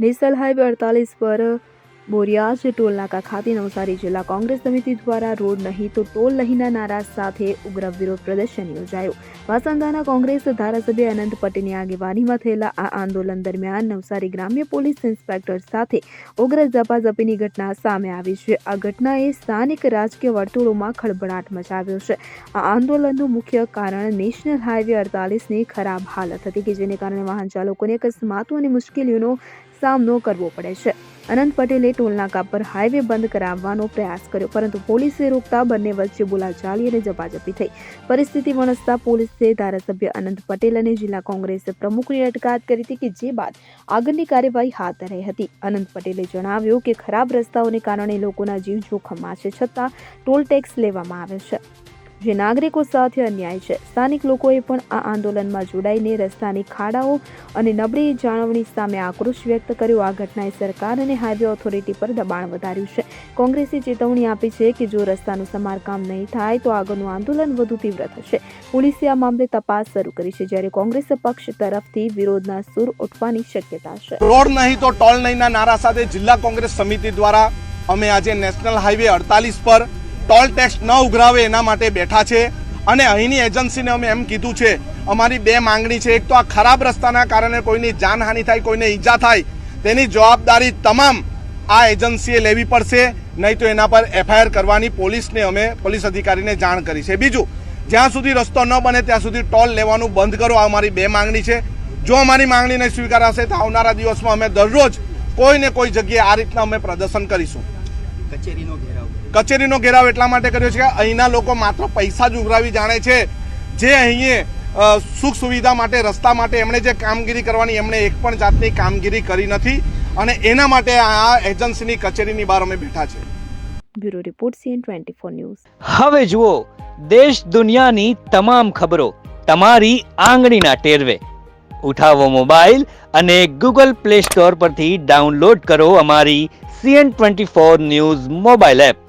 National highway 48 પર બોરિયાજ ટોલનાકા ખાતે નવસારી જિલ્લા કોંગ્રેસ સમિતિ દ્વારા રોડ નહીં તો ટોલ નહીંના નારા સાથે ઉગ્ર વિરોધ પ્રદર્શન યોજાયું. વાસંદાના કોંગ્રેસ ધારાસભ્ય અનંત પટેલની આગેવાનીમાં થયેલા આ આંદોલન દરમિયાન નવસારી ગ્રામ્ય પોલીસ ઇન્સ્પેક્ટર સાથે ઉગ્ર ઝપાઝપીની ઘટના સામે આવી છે. આ ઘટનાએ સ્થાનિક રાજકીય વર્તુળોમાં ખળભળાટ મચાવ્યો છે. આ આંદોલનનું મુખ્ય કારણ નેશનલ હાઈવે 48ની ખરાબ હાલત હતી કે જેને કારણે વાહન ચાલકોને અકસ્માતો અને મુશ્કેલીઓનો સામનો કરવો પડે છે. અનંત પટેલે ટોલનાકા પર હાઈવે બંધ કરાવવાનો પ્રયાસ કર્યો, પરંતુ પોલીસે રોકતા બંને વચ્ચે બોલાચાલી અને ઝપાઝપી થઈ. પરિસ્થિતિ વણસતા પોલીસે ધારાસભ્ય અનંત પટેલ અને જિલ્લા કોંગ્રેસ પ્રમુખની અટકાયત કરી હતી, કે જે બાદ આગળની કાર્યવાહી હાથ ધરાઈ હતી. અનંત પટેલે જણાવ્યું કે ખરાબ રસ્તાઓને કારણે લોકોના જીવ જોખમમાં છે, છતાં ટોલ ટેક્સ લેવામાં આવે છે, જે નાગરિકો સાથે અન્યાય છે. સ્થાનિક લોકોએ પણ આ આંદોલનમાં જોડાઈને રસ્તાની ખાડાઓ અને નબળી જાળવણી સામે આક્રોશ વ્યક્ત કર્યો. આ ઘટનાએ સરકાર અને હાઈવે ઓથોરિટી પર દબાણ વધાર્યું છે. કોંગ્રેસે ચેતવણી આપી છે કે જો રસ્તાનું સમારકામ નહીં થાય તો આગળનું આંદોલન વધુ તીવ્ર થશે. પોલીસે આ મામલે તપાસ શરૂ કરી છે, જ્યારે કોંગ્રેસ પક્ષ તરફથી વિરોધના સૂર ઉઠવાની શક્યતા છે. રોડ નહીં તો ટોલ નહીંના નારા સાથે જિલ્લા કોંગ્રેસ સમિતિ દ્વારા અમે આજે નેશનલ હાઈવે 48 પર ટોલ ટેક્સ ન ઉઘરાવે એના માટે બેઠા છે. અને અહીંની એજન્સીને અમે એમ કીધું છે, અમારી બે માંગણી છે. એક તો આ ખરાબ રસ્તાના કારણે કોઈની જાનહાનિ થાય, કોઈને ઈજા થાય, તેની જવાબદારી તમામ આ એજન્સીએ લેવી પડશે, નહીં તો એના પર એફઆઈઆર કરવાની પોલીસ અધિકારીને જાણ કરી છે. બીજું, જ્યાં સુધી રસ્તો ન બને ત્યાં સુધી ટોલ લેવાનું બંધ કરો. આ અમારી બે માંગણી છે. જો અમારી માંગણી નહીં સ્વીકારાશે તો આવનારા દિવસમાં અમે દરરોજ કોઈ ને કોઈ જગ્યાએ આ રીતના અમે પ્રદર્શન કરીશું. કચેરીનો ઘેરાવ એટલા માટે કર્યો છે કે અહીંના લોકો માત્ર પૈસા જ ઉઘરાવી જાણે છે. જે અહીં સુખ સુવિધા માટે, રસ્તા માટે એમણે જે કામગીરી કરવાની, એમણે એક પણ જાતની કામગીરી કરી નથી. અને એના માટે આ એજન્સીની કચેરીની બહાર અમે બેઠા છે. Bureau report CN24 news. હવે જુઓ દેશ દુનિયાની તમામ ખબરો તમારી આંગળીના ટેરવે. ઉઠાવો મોબાઈલ અને Google Play Store પરથી ડાઉનલોડ કરો અમારી CN24 ન્યૂઝ મોબાઈલ એપ.